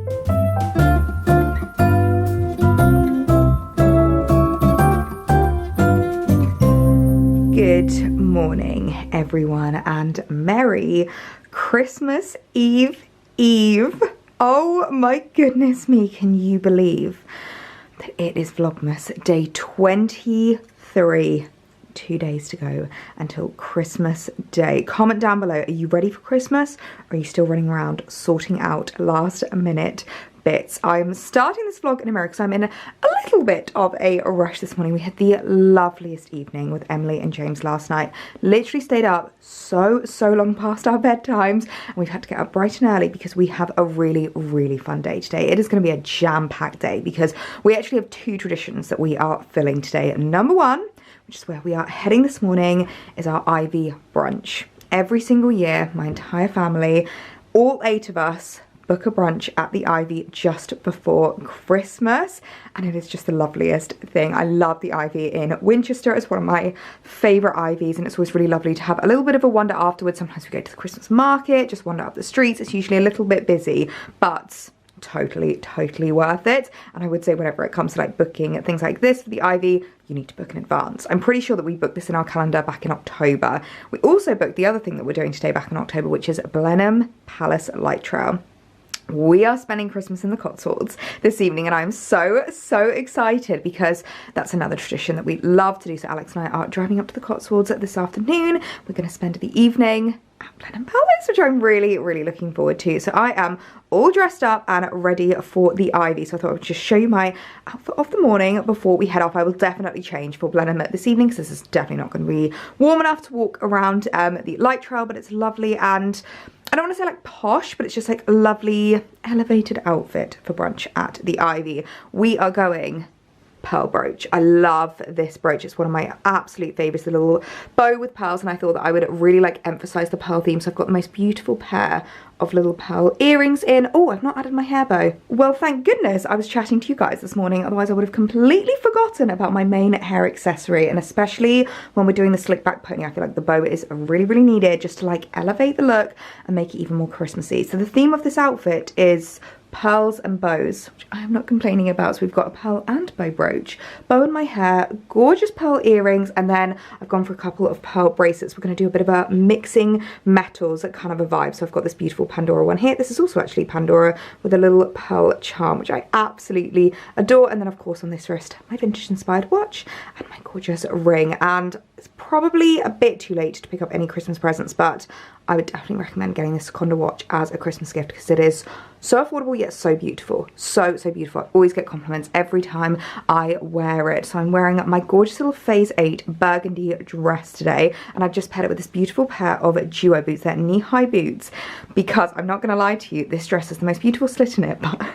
Good morning, everyone, and Merry Christmas Eve. Oh my goodness me, can you believe that it is Vlogmas day 23? 2 days to go until Christmas Day. Comment down below, are you ready for Christmas? Or are you still running around sorting out last minute bits? I'm starting this vlog in America, so I'm in a little bit of a rush this morning. We had the loveliest evening with Emily and James last night. Literally stayed up so long past our bedtimes, and we've had to get up bright and early because we have a really fun day today. It is going to be a jam-packed day because we actually have two traditions that we are filling today. Number one, which is where we are heading this morning, is our Ivy brunch. Every single year, my entire family, all 8 of us, book a brunch at the Ivy just before Christmas, and it is just the loveliest thing. I love the Ivy in Winchester. It's one of my favourite Ivies, and it's always really lovely to have a little bit of a wander afterwards. Sometimes we go to the Christmas market, just wander up the streets. It's usually a little bit busy, but totally worth it. And I would say whenever it comes to like booking things like this for the Ivy, you need to book in advance. I'm pretty sure that we booked this in our calendar back in October. We also booked the other thing that we're doing today back in October, which is Blenheim Palace Light Trail. We are spending Christmas in the Cotswolds this evening, and I'm so excited because that's another tradition that we love to do. So Alex and I are driving up to the Cotswolds this afternoon. We're going to spend the evening at Blenheim Palace, which I'm really looking forward to. So I am all dressed up and ready for the Ivy. So I thought I would just show you my outfit of the morning before we head off. I will definitely change for Blenheim this evening because this is definitely not going to be warm enough to walk around the light trail, but it's lovely, and I don't want to say like posh, but it's just like a lovely elevated outfit for brunch at the Ivy. We are going pearl brooch. I love this brooch. It's one of my absolute favorites, the little bow with pearls, and I thought that I would really like emphasize the pearl theme. So I've got the most beautiful pair of little pearl earrings in. Oh, I've not added my hair bow. Well, thank goodness I was chatting to you guys this morning, otherwise I would have completely forgotten about my main hair accessory, and especially when we're doing the slick back pony, I feel like the bow is really needed just to like elevate the look and make it even more Christmassy. So the theme of this outfit is pearls and bows, which I am not complaining about. So we've got a pearl and bow brooch, bow in my hair, gorgeous pearl earrings, and then I've gone for a couple of pearl bracelets. We're going to do a bit of a mixing metals kind of a vibe. So I've got this beautiful Pandora one here. This is also actually Pandora with a little pearl charm, which I absolutely adore. And then of course on this wrist, my vintage inspired watch and my gorgeous ring. And it's probably a bit too late to pick up any Christmas presents, but I would definitely recommend getting this Seconda watch as a Christmas gift because it is so affordable yet so beautiful. So beautiful. I always get compliments every time I wear it. So I'm wearing my gorgeous little Phase 8 burgundy dress today, and I've just paired it with this beautiful pair of duo boots. They're knee-high boots because I'm not going to lie to you, this dress has the most beautiful slit in it, but I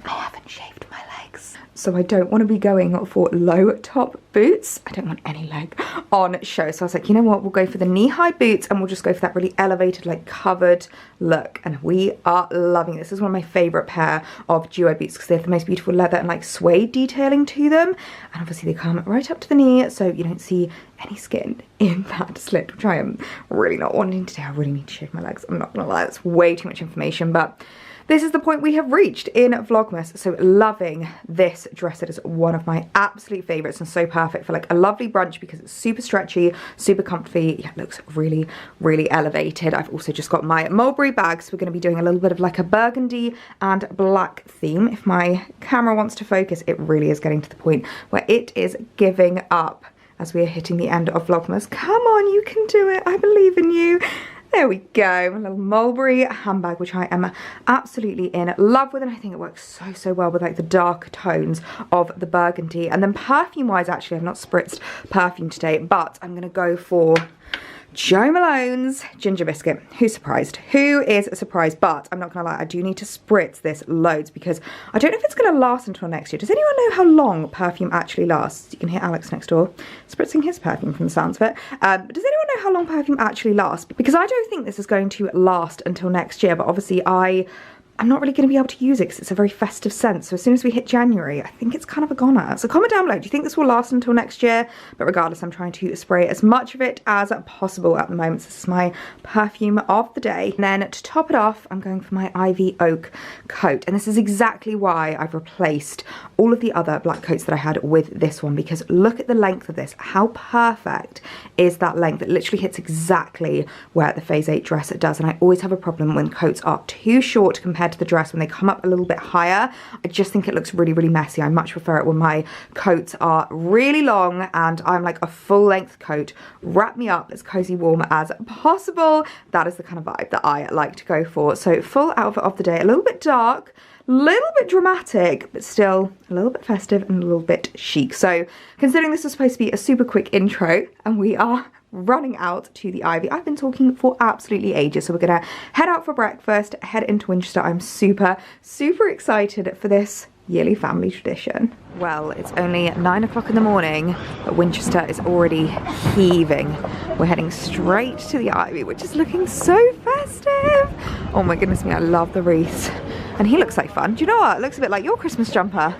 haven't shaved my legs. So I don't want to be going for low top boots. I don't want any leg on show. So I was like, you know what, we'll go for the knee-high boots and we'll just go for that really elevated, like covered look. And we are loving it. This is one of my favorite pair of duo boots because they have the most beautiful leather and like suede detailing to them. And obviously they come right up to the knee, so you don't see any skin in that slit, which I am really not wanting to do. I really need to shave my legs. I'm not gonna lie, that's way too much information, but this is the point we have reached in Vlogmas. So loving this dress. It is one of my absolute favorites and so perfect for like a lovely brunch because it's super stretchy, super comfy. Yeah, it looks really elevated. I've also just got my mulberry bags. We're going to be doing a little bit of like a burgundy and black theme. If my camera wants to focus, it really is getting to the point where it is giving up as we are hitting the end of Vlogmas. Come on, you can do it. I believe in you. There we go, a little mulberry handbag, which I am absolutely in love with, and I think it works so well with like the dark tones of the burgundy. And then perfume wise, actually I've not spritzed perfume today, but I'm gonna go for Jo Malone's Ginger Biscuit. Who's surprised? Who is surprised? But I'm not gonna lie, I do need to spritz this loads because I don't know if it's gonna last until next year. Does anyone know how long perfume actually lasts? You can hear Alex next door spritzing his perfume from the sounds of it. But does anyone know how long perfume actually lasts? Because I don't think this is going to last until next year, but obviously I I'm not really going to be able to use it because it's a very festive scent. So as soon as we hit January, I think it's kind of a goner. So comment down below, do you think this will last until next year? But regardless, I'm trying to spray as much of it as possible at the moment. So this is my perfume of the day. And then to top it off, I'm going for my Ivy Oak coat. And this is exactly why I've replaced all of the other black coats that I had with this one, because look at the length of this. How perfect is that length? It literally hits exactly where the Phase 8 dress does. And I always have a problem when coats are too short compared to the dress. When they come up a little bit higher, I just think it looks really, really messy. I much prefer it when my coats are really long and I'm like a full length coat. Wrap me up as cozy warm as possible. That is the kind of vibe that I like to go for. So full outfit of the day, a little bit dark, little bit dramatic, but still a little bit festive and a little bit chic. So considering this was supposed to be a super quick intro and we are running out to the Ivy, I've been talking for absolutely ages. So we're gonna head out for breakfast, head into Winchester. I'm super, super excited for this yearly family tradition. Well, it's only 9 o'clock in the morning, but Winchester is already heaving. We're heading straight to the Ivy, which is looking so festive. Oh my goodness me, I love the wreaths. And he looks like fun. Do you know what? It looks a bit like your Christmas jumper.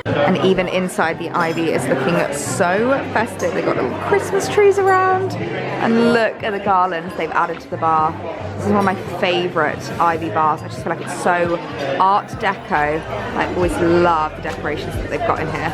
And even inside the Ivy is looking so festive. They've got little Christmas trees around. And look at the garlands they've added to the bar. This is one of my favourite Ivy bars. I just feel like it's so Art Deco. I always love the decorations that they've got in here.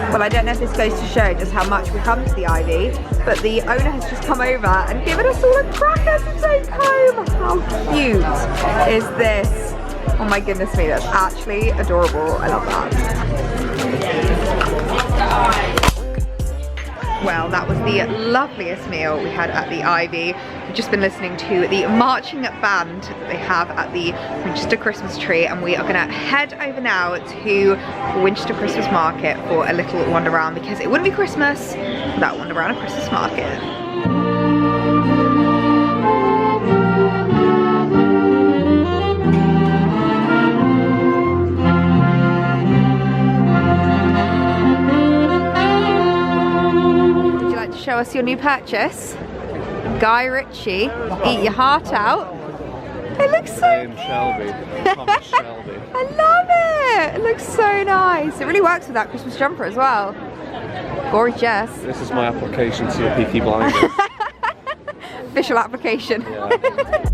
Well, I don't know if this goes to show just how much we come to the Ivy, but the owner has just come over and given us all a cracker to take home. How cute is this? Oh my goodness me, that's actually adorable. I love that. Well, that was the loveliest meal we had at the Ivy. We've just been listening to the marching band that they have at the Winchester Christmas tree, and we are gonna head over now to Winchester Christmas Market for a little wander around, because it wouldn't be Christmas without wander around a Christmas market. Show us your new purchase. Guy Ritchie, Eat Your Heart Out. It looks so Shelby. Shelby. I love it. It looks so nice. It really works with that Christmas jumper as well. Gorgeous. This is my application to your Peaky Blinders. Official application. Yeah.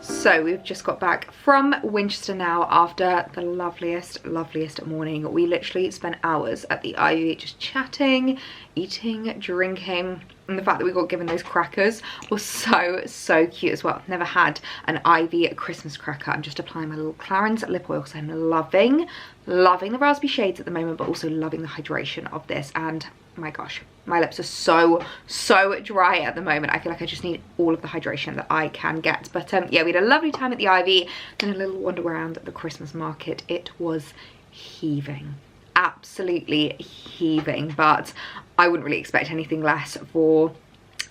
So we've just got back from Winchester now after the loveliest morning. We literally spent hours at the Ivy just chatting, eating, drinking. And the fact that we got given those crackers was so cute as well. I've never had an Ivy Christmas cracker. I'm just applying my little Clarins lip oil because I'm loving the raspberry shades at the moment, but also loving the hydration of this. And oh my gosh, my lips are so dry at the moment. I feel like I just need all of the hydration that I can get. But yeah, we had a lovely time at the Ivy, then a little wander around the Christmas market. It was heaving, absolutely heaving, but I wouldn't really expect anything less for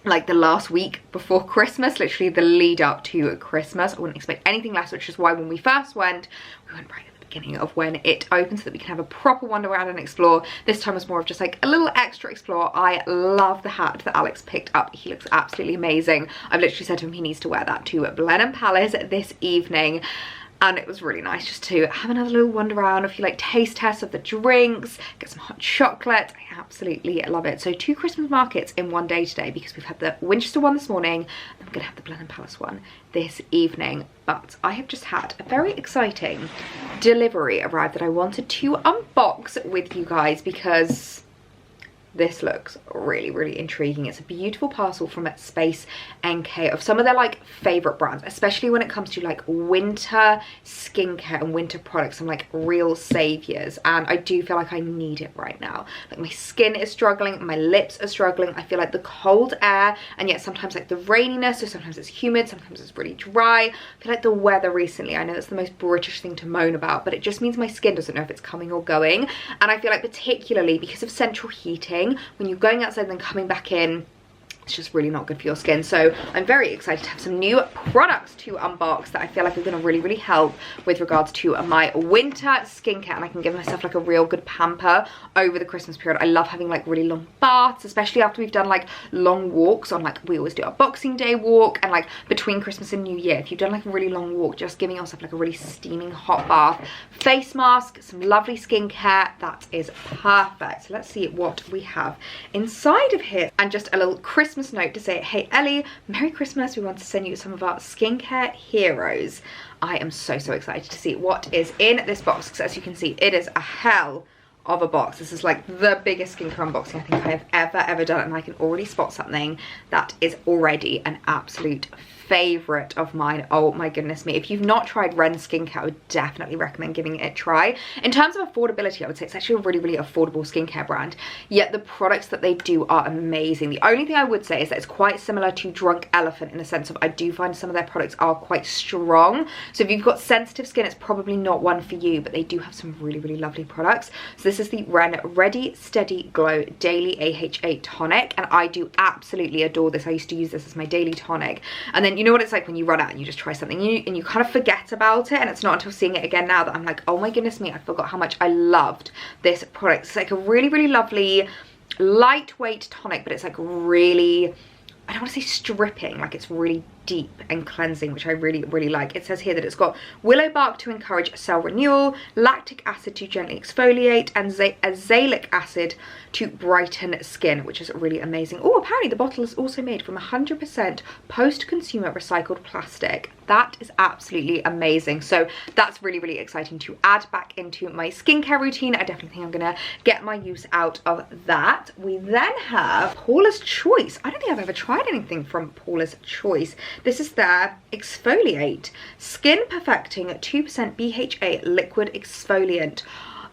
like the last week before Christmas, literally the lead up to Christmas. I wouldn't expect anything less, which is why when we first went, we went right at the beginning of when it opened so that we can have a proper wander around and explore. This time was more of just like a little extra explore. I love the hat that Alex picked up. He looks absolutely amazing. I've literally said to him he needs to wear that to Blenheim Palace this evening. And it was really nice just to have another little wander around, a few like taste tests of the drinks, get some hot chocolate. I absolutely love it. So 2 Christmas markets in one day today, because we've had the Winchester one this morning and we're gonna have the Blenheim Palace one this evening. But I have just had a very exciting delivery arrive that I wanted to unbox with you guys, because This looks really, really intriguing. It's a beautiful parcel from Space NK of some of their like favorite brands, especially when it comes to like winter skincare and winter products and like real saviors. And I do feel like I need it right now. Like my skin is struggling, my lips are struggling. I feel like the cold air, and yet sometimes like the raininess, so sometimes it's humid, sometimes it's really dry. I feel like the weather recently, I know it's the most British thing to moan about, but it just means my skin doesn't know if it's coming or going. And I feel like particularly because of central heating, when you're going outside and then coming back in, it's just really not good for your skin. So I'm very excited to have some new products to unbox that I feel like are going to really, really help with regards to my winter skincare, and I can give myself like a real good pamper over the Christmas period. I love having like really long baths, especially after we've done like long walks on, like we always do our Boxing Day walk, and like between Christmas and New Year, if you've done like a really long walk, just giving yourself like a really steaming hot bath, face mask, some lovely skincare, that is perfect. So let's see what we have inside of here, and just a little Christmas note to say, hey Ellie, Merry Christmas. We want to send you some of our skincare heroes. I am so excited to see what is in this box, because as you can see, it is a hell of a box. This is like the biggest skincare unboxing I think I have ever done, and I can already spot something that is already an absolute favorite of mine. Oh my goodness me. If you've not tried Ren skincare, I would definitely recommend giving it a try. In terms of affordability, I would say it's actually a really, really affordable skincare brand, yet the products that they do are amazing. The only thing I would say is that it's quite similar to Drunk Elephant in the sense of I do find some of their products are quite strong. So if you've got sensitive skin, it's probably not one for you, but they do have some really, really lovely products. So this is the Ren Ready Steady Glow Daily AHA Tonic, and I do absolutely adore this. I used to use this as my daily tonic, and then you know what it's like when you run out and you just try something and you kind of forget about it, and it's not until seeing it again now that I'm like, oh my goodness me, I forgot how much I loved this product. It's like a really, really lovely lightweight tonic, but it's like really, I don't want to say stripping, like it's really deep and cleansing, which I really, really like. It says here that it's got willow bark to encourage cell renewal, lactic acid to gently exfoliate, and azelaic acid to brighten skin, which is really amazing. Oh, apparently the bottle is also made from 100% post-consumer recycled plastic. That is absolutely amazing. So that's really, really exciting to add back into my skincare routine. I definitely think I'm gonna get my use out of that. We then have Paula's Choice. I don't think I've ever tried anything from Paula's Choice. This is their Exfoliate Skin Perfecting 2% BHA Liquid Exfoliant.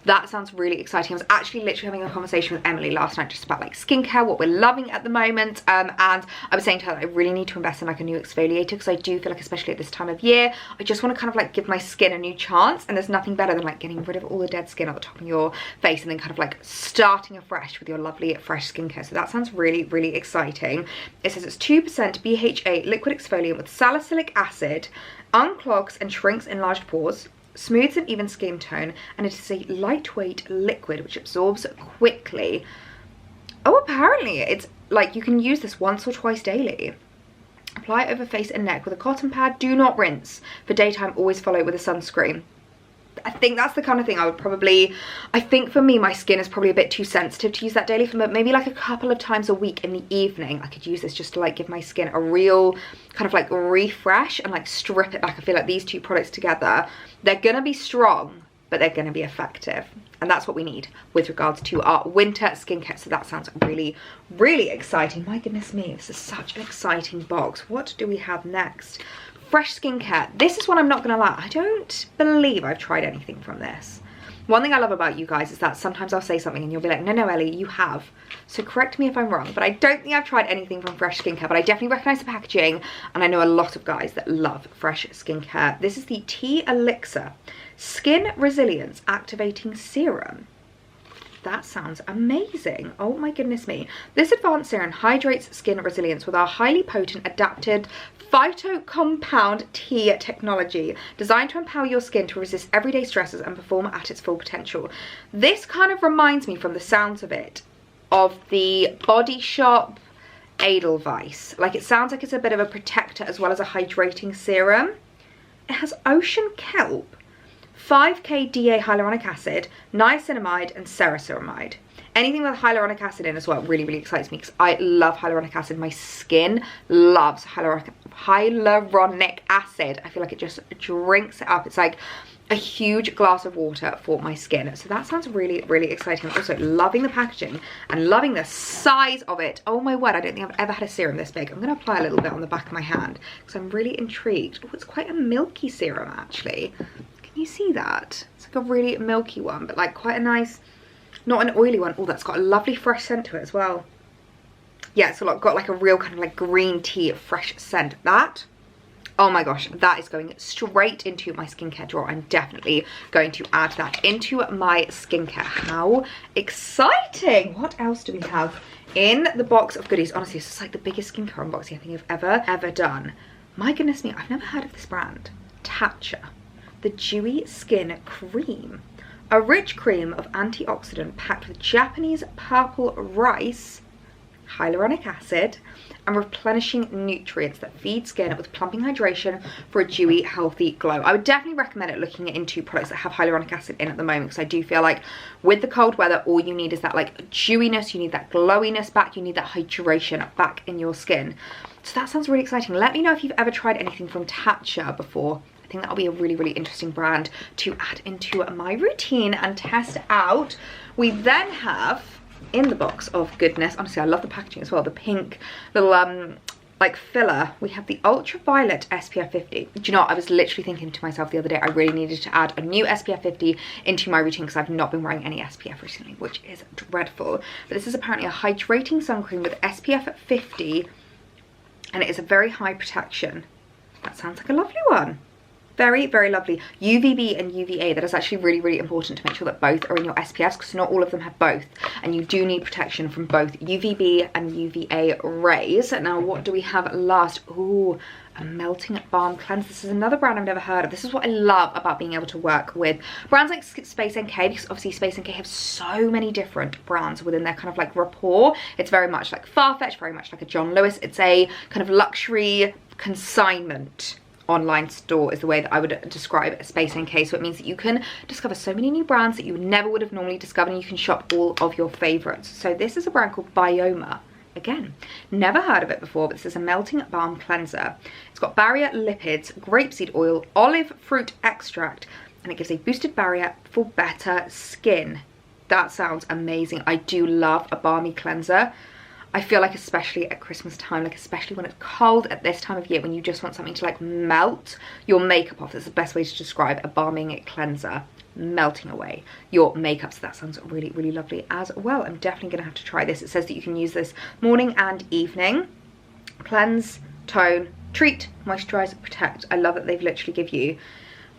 That sounds really exciting. I was actually literally having a conversation with Emily last night just about like skincare, what we're loving at the moment, and I was saying to her that I really need to invest in like a new exfoliator, because I do feel like, especially at this time of year, I just want to kind of like give my skin a new chance, and there's nothing better than like getting rid of all the dead skin at the top of your face and then kind of like starting afresh with your lovely fresh skincare. So that sounds really, really exciting. It says it's 2% BHA liquid exfoliant with salicylic acid, unclogs and shrinks enlarged pores, smooths an even skin tone, and it is a lightweight liquid which absorbs quickly. Oh, apparently it's like you can use this once or twice daily. Apply over face and neck with a cotton pad. Do not rinse. For daytime, always follow with a sunscreen. I think that's the kind of thing I would probably, I think for me, my skin is probably a bit too sensitive to use that daily. For maybe like a couple of times a week in the evening, I could use this just to like give my skin a real kind of like refresh and like strip it back. I feel like these two products together, they're gonna be strong, but they're gonna be effective. And that's what we need with regards to our winter skincare. So that sounds really, really exciting. My goodness me, this is such an exciting box. What do we have next? Fresh skincare. This is one I'm not gonna lie, I don't believe I've tried anything from this. One thing I love about you guys is that sometimes I'll say something and you'll be like, no Ellie, you have. So correct me if I'm wrong, but I don't think I've tried anything from Fresh Skincare, but I definitely recognize the packaging, and I know a lot of guys that love Fresh Skincare. This is the Tea Elixir Skin Resilience Activating Serum. That sounds amazing. Oh my goodness me. This advanced serum hydrates skin resilience with our highly potent adapted phytocompound tea technology, designed to empower your skin to resist everyday stresses and perform at its full potential. This kind of reminds me, from the sounds of it, of the Body Shop Edelweiss. Like, it sounds like it's a bit of a protector as well as a hydrating serum. It has ocean kelp, 5K DA hyaluronic acid, niacinamide and cerasiramide. Anything with hyaluronic acid in as well really, really excites me, because I love hyaluronic acid. My skin loves hyaluronic acid. I feel like it just drinks it up. It's like a huge glass of water for my skin. So that sounds really, really exciting. I'm also loving the packaging and loving the size of it. Oh my word, I don't think I've ever had a serum this big. I'm going to apply a little bit on the back of my hand because I'm really intrigued. Oh, it's quite a milky serum actually. Can you see that? It's like a really milky one, but like quite a nice, not an oily one. Oh, that's got a lovely fresh scent to it as well. Yeah, it's got like a real kind of like green tea fresh scent. That, oh my gosh, that is going straight into my skincare drawer. I'm definitely going to add that into my skincare. How exciting! What else do we have in the box of goodies? Honestly, this is like the biggest skincare unboxing I think I've ever done. My goodness me, I've never heard of this brand. Tatcha, the Dewy Skin Cream. A rich cream of antioxidant packed with Japanese purple rice, hyaluronic acid, and replenishing nutrients that feed skin with plumping hydration for a dewy, healthy glow. I would definitely recommend it looking into products that have hyaluronic acid in at the moment, because I do feel like with the cold weather, all you need is that like dewiness, you need that glowiness back, you need that hydration back in your skin. So that sounds really exciting. Let me know if you've ever tried anything from Tatcha before. I think that'll be a really, really interesting brand to add into my routine and test out. We then have, in the box of goodness, honestly I love the packaging as well, the pink little like filler, we have the ultraviolet SPF 50. Do you know what, I was literally thinking to myself the other day I really needed to add a new SPF 50 into my routine because I've not been wearing any SPF recently, which is dreadful. But this is apparently a hydrating sun cream with SPF 50 and it is a very high protection. That sounds like a lovely one. Very, very lovely. UVB and UVA, that is actually really, really important to make sure that both are in your SPFs because not all of them have both. And you do need protection from both UVB and UVA rays. Now, what do we have last? Ooh, a melting balm cleanse. This is another brand I've never heard of. This is what I love about being able to work with brands like Space NK, because obviously Space NK have so many different brands within their kind of like rapport. It's very much like Farfetch, very much like a John Lewis. It's a kind of luxury consignment online store is the way that I would describe Space NK. So it means that you can discover so many new brands that you never would have normally discovered, and you can shop all of your favorites. So this is a brand called Bioma. Again, never heard of it before, but this is a melting balm cleanser. It's got barrier lipids, grapeseed oil, olive fruit extract, and it gives a boosted barrier for better skin. That sounds amazing. I do love a balmy cleanser. I feel like especially at Christmas time, like especially when it's cold at this time of year, when you just want something to like melt your makeup off, that's the best way to describe a balming cleanser, melting away your makeup. So that sounds really, really lovely as well. I'm definitely gonna have to try this. It says that you can use this morning and evening. Cleanse, tone, treat, moisturize, protect. I love that they've literally give you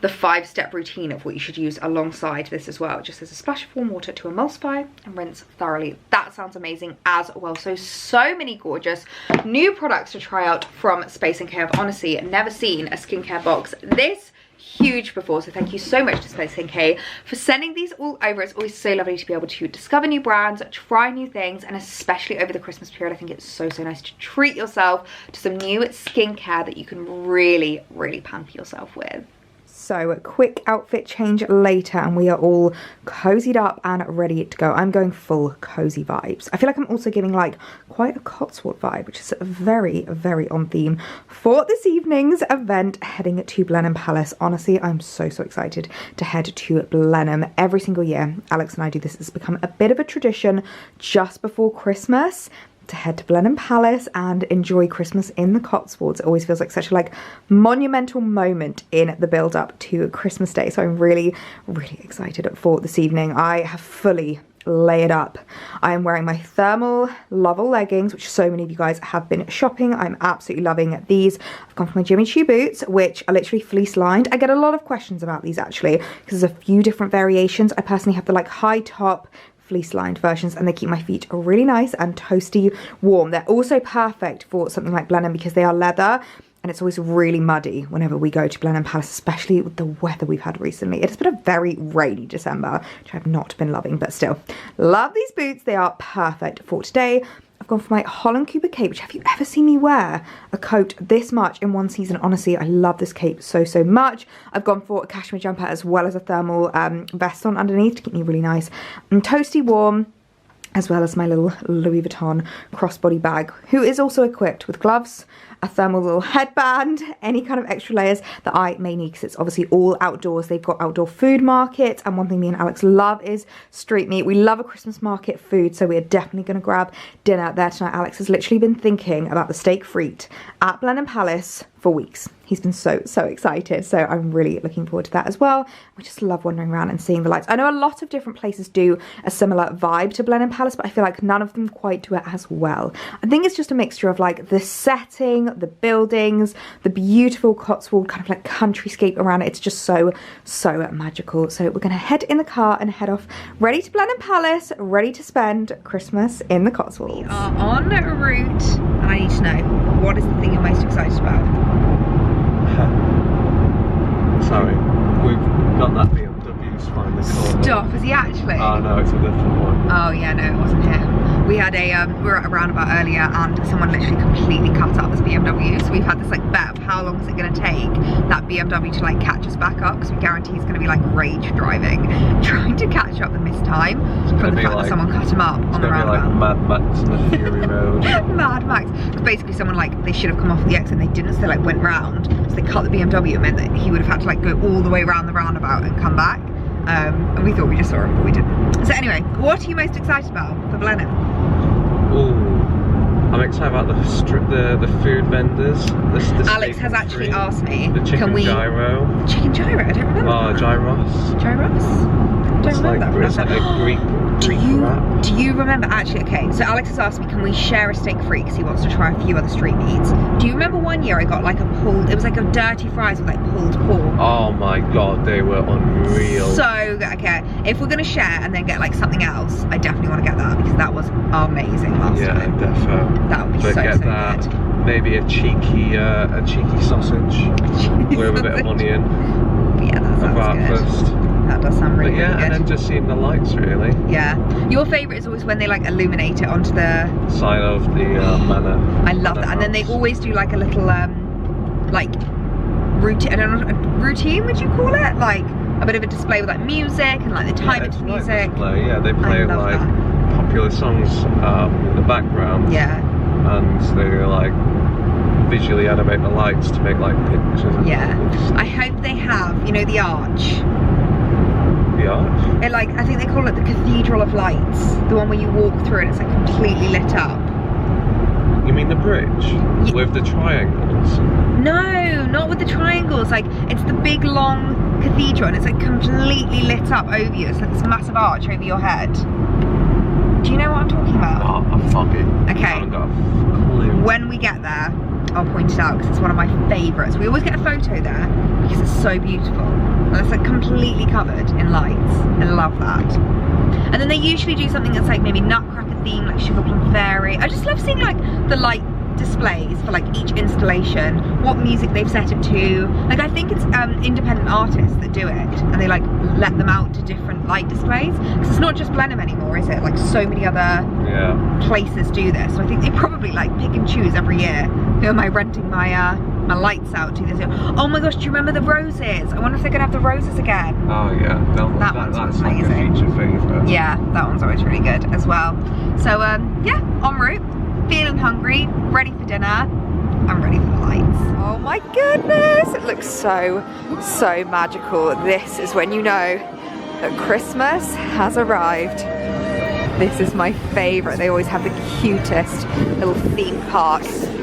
the 5-step routine of what you should use alongside this as well. It just says a splash of warm water to emulsify and rinse thoroughly. That sounds amazing as well. So many gorgeous new products to try out from Space NK. I've honestly never seen a skincare box this huge before, so thank you so much to Space NK for sending these all over. It's always so lovely to be able to discover new brands, try new things, and especially over the Christmas period, I think it's so nice to treat yourself to some new skincare that you can really, really pamper yourself with. So a quick outfit change later and we are all cozied up and ready to go. I'm going full cozy vibes. I feel like I'm also giving like quite a Cotswold vibe, which is very, very on theme for this evening's event, heading to Blenheim Palace. Honestly, I'm so excited to head to Blenheim. Every single year, Alex and I do this. It's become a bit of a tradition just before Christmas to head to Blenheim Palace and enjoy Christmas in the Cotswolds. It always feels like such a like monumental moment in the build up to Christmas Day. So I'm really, really excited for this evening. I have fully layered up. I am wearing my thermal Lovell leggings, which so many of you guys have been shopping. I'm absolutely loving these. I've gone for my Jimmy Choo boots, which are literally fleece lined. I get a lot of questions about these actually, because there's a few different variations. I personally have the like high top fleece lined versions, and they keep my feet really nice and toasty warm. They're also perfect for something like Blenheim because they are leather, and it's always really muddy whenever we go to Blenheim Palace, especially with the weather we've had recently. It has been a very rainy December, which I've not been loving, but still love these boots. They are perfect for today. I've gone for my Holland Cooper cape, which, have you ever seen me wear a coat this much in one season? Honestly, I love this cape so much. I've gone for a cashmere jumper as well as a thermal vest on underneath to keep me really nice and toasty warm, as well as my little Louis Vuitton crossbody bag, who is also equipped with gloves, a thermal little headband, any kind of extra layers that I may need, because it's obviously all outdoors. They've got outdoor food markets, and one thing me and Alex love is street meat. We love a Christmas market food, so we are definitely going to grab dinner there tonight. Alex has literally been thinking about the steak frite at Blenheim Palace for weeks. He's been so excited, so I'm really looking forward to that as well. We just love wandering around and seeing the lights. I know a lot of different places do a similar vibe to Blenheim Palace, but I feel like none of them quite do it as well. I think it's just a mixture of like the setting, the buildings, the beautiful Cotswold kind of like countryscape around it. It's just so magical. So we're gonna head in the car and head off, ready to Blenheim Palace, ready to spend Christmas in the Cotswolds. We are en route, and I need to know, what is the thing you're most excited about? Sorry, we've got that BMW's finally caught. Stop, is he actually? Oh no, it's a different one. Oh yeah, no, it wasn't him. We had a, we were at a roundabout earlier, and someone literally completely cut up this BMW, so we've had this like bet of how long is it going to take that BMW to like catch us back up, because we guarantee he's going to be like rage driving, trying to catch up the missed time from the fact that someone cut him up on the roundabout. It's going to be like Mad Max on the Fury Road. Mad Max. Because basically someone like, they should have come off at the exit and they didn't, so they like went round, so they cut the BMW. It meant that he would have had to like go all the way around the roundabout and come back. And we thought we just saw him, but we didn't. So anyway, what are you most excited about for Blenheim? I'm excited about the food vendors. The Alex has actually asked me, the chicken gyro. The chicken gyro? I don't remember. Oh, gyros. Gyros? Don't remember that. It's like a Greek wrap. Do you remember, actually, okay, so Alex has asked me, can we share a steak frite, because he wants to try a few other street meats. Do you remember one year I got like a pulled, it was like a dirty fries with like pulled pork? Oh my god, they were unreal. So good. Okay, if we're gonna share and then get like something else, I definitely want to get that, because that was amazing last time. Yeah, defo. That would be but so good. Maybe a cheeky sausage with a bit of onion. Yeah, that sounds good. That does sound really, really good. And then just seeing the lights, really. Yeah. Your favourite is always when they like illuminate it onto the side of the manor. I love that. And then they always do like a little like routine. I don't know, routine would you call it? Like a bit of a display with like music and like the time it's music. Yeah, they play like popular songs in the background. Yeah. And they like visually animate the lights to make like pictures. Yeah. I hope they have, you know, the arch. The arch? It like, I think they call it the Cathedral of Lights. The one where you walk through and it's like completely lit up. You mean the bridge? With the triangles? No, not with the triangles. Like, it's the big long cathedral and it's like completely lit up over you. It's like this massive arch over your head. Do you know what I'm talking about? Oh, I'm foggy. Okay. I haven't got a clue. When we get there, I'll point it out because it's one of my favourites. We always get a photo there because it's so beautiful. And it's like completely covered in lights. I love that. And then they usually do something that's like maybe Nutcracker theme, like Sugar Plum Fairy. I just love seeing like the light displays for like each installation, what music they've set it to. Like I think it's independent artists that do it and they like let them out to different light displays, because it's not just Blenheim anymore, is it? Like so many other places do this. So I think they probably like pick and choose every year. Who am I renting my my lights out to this year? Oh my gosh, do you remember the roses? I wonder if they're gonna have the roses again. Oh yeah, that's like amazing. A feature favourite. Yeah, that one's always really good as well. So yeah, en route, feeling hungry, ready for dinner. I'm ready for the lights. Oh my goodness, it looks so magical. This is when you know that Christmas has arrived. This is my favourite. They always have the cutest little theme park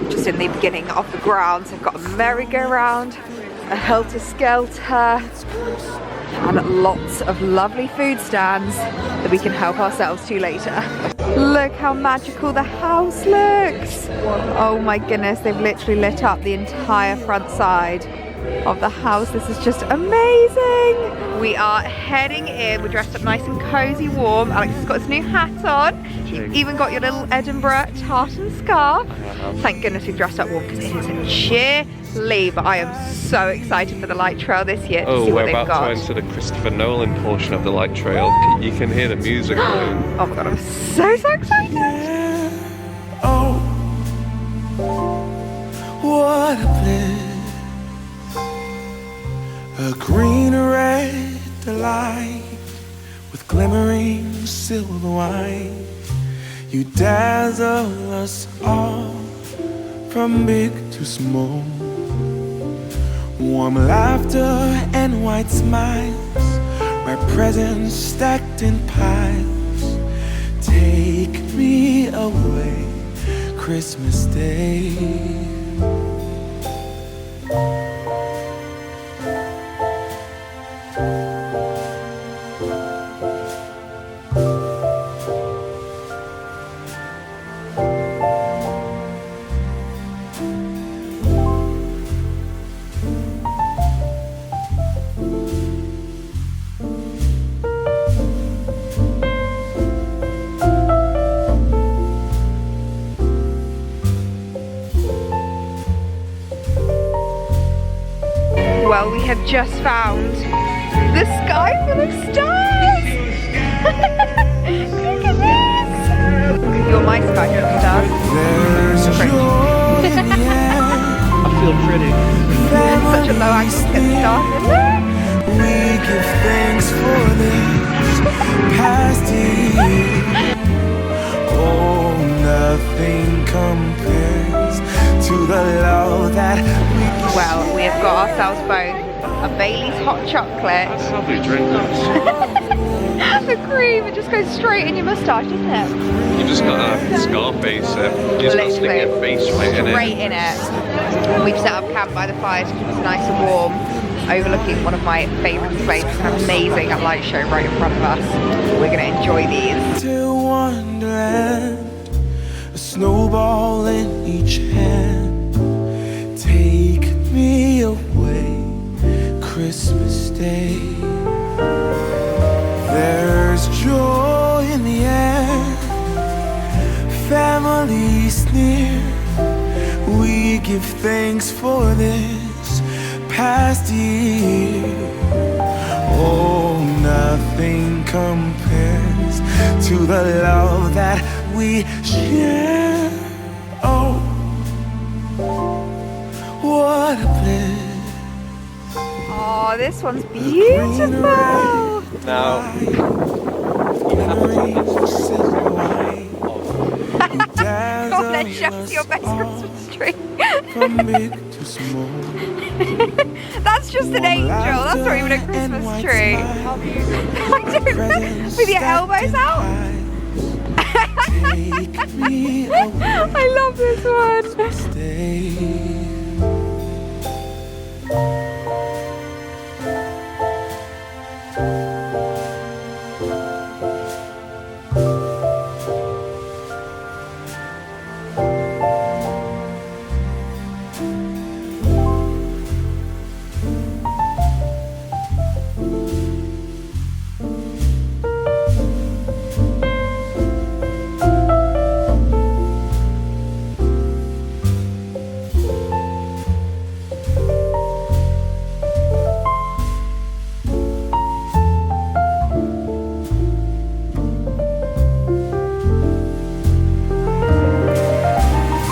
just in the beginning of the grounds. They've got a merry-go-round, a helter-skelter, and lots of lovely food stands that we can help ourselves to later. Look how magical the house looks. Oh my goodness, they've literally lit up the entire front side of the house. This is just amazing. We are heading in. We're dressed up nice and cozy, warm. Alex has got his new hat on. You've even got your little Edinburgh tartan scarf. Thank goodness we've dressed up warm because it is chilly, but I am so excited for the light trail this year to see what they've got. We're about to enter the Christopher Nolan portion of the light trail. You can hear the music playing. Oh my god, I'm so excited. Oh, what a bliss. A green red delight with glimmering silver wine. You dazzle us all, from big to small. Warm laughter and white smiles, my presents stacked in piles. Take me away, Christmas Day. Well, we have just found the sky full of stars! Look at this! You're my sky full of stars. There's joy in the air. I feel pretty. Such a low angle to get the stars in there. We give thanks for this past year. Oh, nothing compares to the love that we Well, we have got ourselves both a Bailey's hot chocolate. Lovely drink. The cream, it just goes straight in your moustache, doesn't it? You just got to Scarface it. You just got to stick your face right in it. Straight in it. We've set up camp by the fire to keep us nice and warm, overlooking one of my favourite places, an amazing light show right in front of us. We're going to enjoy these. to Wonderland, a snowball in each hand. Take me away, Christmas Day. There's joy in the air, families near. We give thanks for this past year. Oh, nothing compares to the love that we share. Oh, what a bliss. Oh, this one's beautiful. Now, God, let's show us your best Christmas tree. from big to small. That's just an angel. That's not even a Christmas tree. I don't know. With your elbows out. Take me away, I love this one. stay.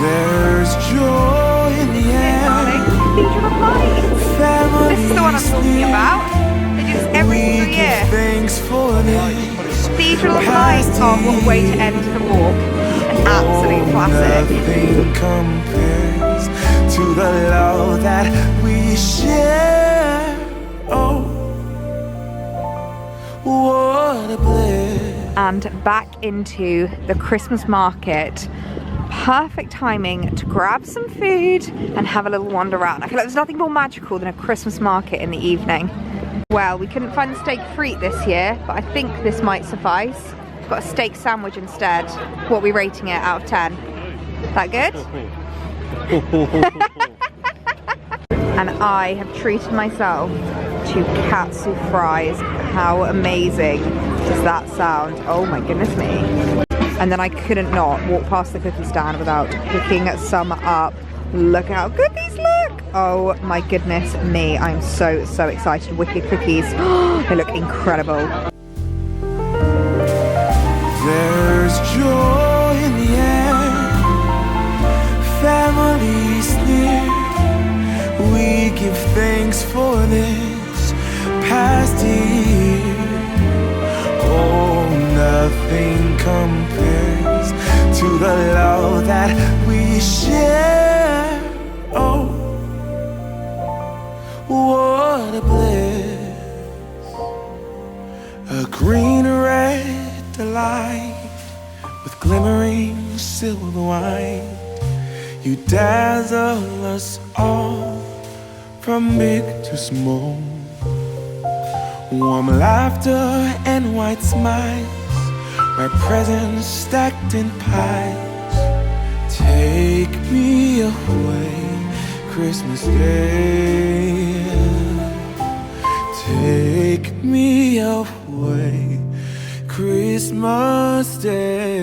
There's joy in the air. Cathedral of Lights. This is the one I'm talking about. They do this every We single give year. thanks for this. Cathedral of Lights. Oh, what a way to end the walk. An absolute classic. Nothing compares to the love that we share. Oh, what a bliss. And back into the Christmas market. Perfect timing to grab some food and have a little wander around. I feel like there's nothing more magical than a Christmas market in the evening. Well, we couldn't find the steak frite this year, but I think this might suffice. Got a steak sandwich instead. What are we rating it out of 10? That good? And I have treated myself to katsu fries. How amazing does that sound? Oh my goodness me. And then I couldn't not walk past the cookie stand without picking some up. Look at how good these look. Oh my goodness me. I'm so excited. Wicked cookies. They look incredible. There's joy in the air, families near. We give thanks for this past year. Oh, nothing compares to the love that we share. silver wine. You dazzle us all, from big to small. Warm laughter and white smiles, my presents stacked in piles. Take me away, Christmas Day. Take me away, Christmas Day.